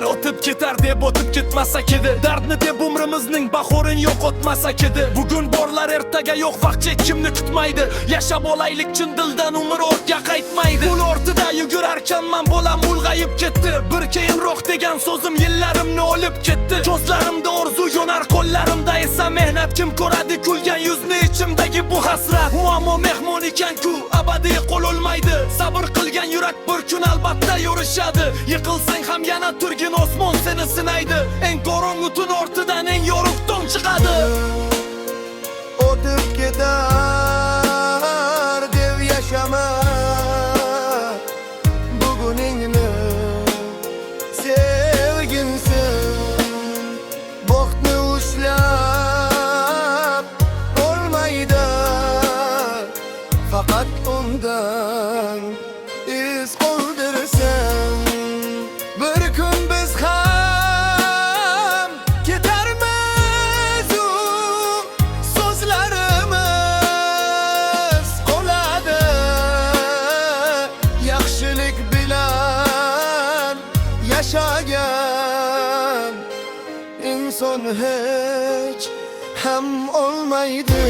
Kunlar o'tib ketar deb o'tib ketmasak edi. Dardni deb umrimizning bahorini yo'qotmasak edi. Bugun borlar, ertaga yo'q, vaqt hech kimni kutmaydi. Yashab olaylik chin dildan, umr o'tga qaytmaydi. Yo'l ortida yugurarkanman, bolam ulg'ayib ketdi. Bir keyinroq degan so'zim yillarimni olib ketdi. Ko'zlarimda orzu yonar, qo'llarimda esa mehnat. Kim ko'radi kulgan yuzni, ichimdagi bu hasrat. Muammo mehmon ekan-ku, abadiy qo'l olmaydi. Sabr qilgan yurak bir kun albatta yorishadi. Yiqilsang ham yana turgin osmon seni sinaydi. Eng qorong'u tun ortidan eng yorug' tong chiqadi. O'tib ketar deb yashama, buguningni sevginsin. Vaqtni ushlab olmaydi, faqat undan iz qoldirsan. Bir kun biz ham ketarmiz, u so'zlarimiz qoladi. Yaxshilik bilan yashagan inson hech ham olmaydi.